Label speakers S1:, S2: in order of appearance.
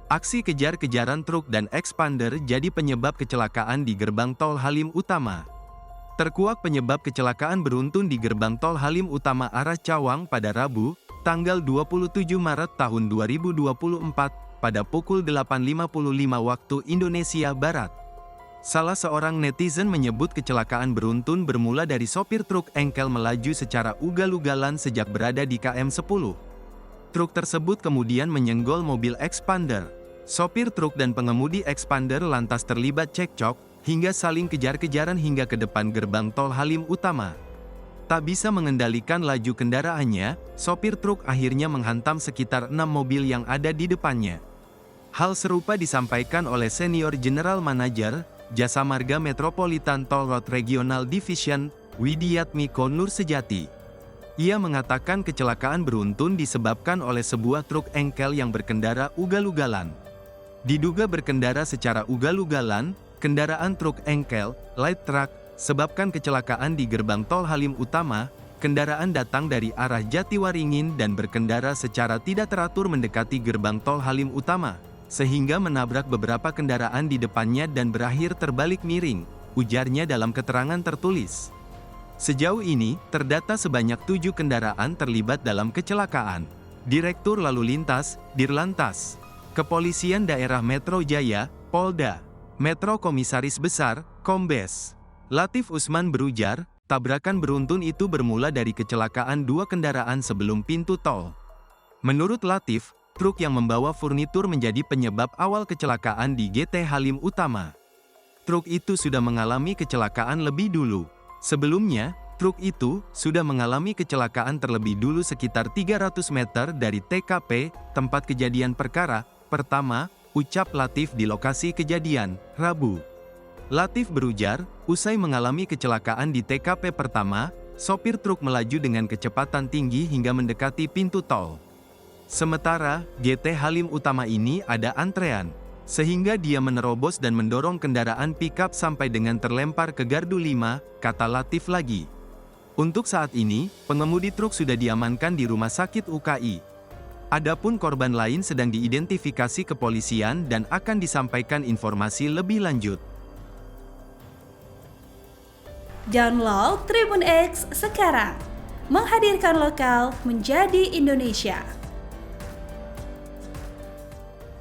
S1: Aksi kejar-kejaran truk dan expander jadi penyebab kecelakaan di gerbang tol Halim Utama. Terkuak penyebab kecelakaan beruntun di gerbang tol Halim Utama arah Cawang pada Rabu, tanggal 27 Maret tahun 2024, pada pukul 8.55 waktu Indonesia Barat. Salah seorang netizen menyebut kecelakaan beruntun bermula dari sopir truk engkel melaju secara ugal-ugalan sejak berada di KM 10. Truk tersebut kemudian menyenggol mobil expander. Sopir truk dan pengemudi expander lantas terlibat cekcok, hingga saling kejar-kejaran hingga ke depan gerbang tol Halim Utama. Tak bisa mengendalikan laju kendaraannya, sopir truk akhirnya menghantam sekitar 6 mobil yang ada di depannya. Hal serupa disampaikan oleh Senior General Manager, Jasa Marga Metropolitan Toll Road Regional Division, Widiatmiko Nur Sejati. Ia mengatakan kecelakaan beruntun disebabkan oleh sebuah truk engkel yang berkendara ugal-ugalan. Diduga berkendara secara ugal-ugalan, kendaraan truk engkel, light truck, sebabkan kecelakaan di gerbang tol Halim Utama. Kendaraan datang dari arah Jatiwaringin dan berkendara secara tidak teratur mendekati gerbang tol Halim Utama, sehingga menabrak beberapa kendaraan di depannya dan berakhir terbalik miring, ujarnya dalam keterangan tertulis. Sejauh ini, terdata sebanyak 7 kendaraan terlibat dalam kecelakaan. Direktur Lalu Lintas, Dirlantas, Kepolisian Daerah Metro Jaya, Polda Metro Komisaris Besar, Kombes Latif Usman berujar, tabrakan beruntun itu bermula dari kecelakaan 2 kendaraan sebelum pintu tol. Menurut Latif, truk yang membawa furnitur menjadi penyebab awal kecelakaan di GT Halim Utama. Truk itu sudah mengalami kecelakaan lebih dulu. Sebelumnya, truk itu sudah mengalami kecelakaan terlebih dulu sekitar 300 meter dari TKP, tempat kejadian perkara, pertama, ucap Latif di lokasi kejadian, Rabu. Latif berujar, usai mengalami kecelakaan di TKP pertama, sopir truk melaju dengan kecepatan tinggi hingga mendekati pintu tol. Sementara, GT Halim Utama ini ada antrean, sehingga dia menerobos dan mendorong kendaraan pickup sampai dengan terlempar ke gardu 5, kata Latif lagi. Untuk saat ini, pengemudi truk sudah diamankan di Rumah Sakit UKI. Adapun korban lain sedang diidentifikasi kepolisian dan akan disampaikan informasi lebih lanjut.
S2: Download Tribun X sekarang, menghadirkan lokal menjadi Indonesia.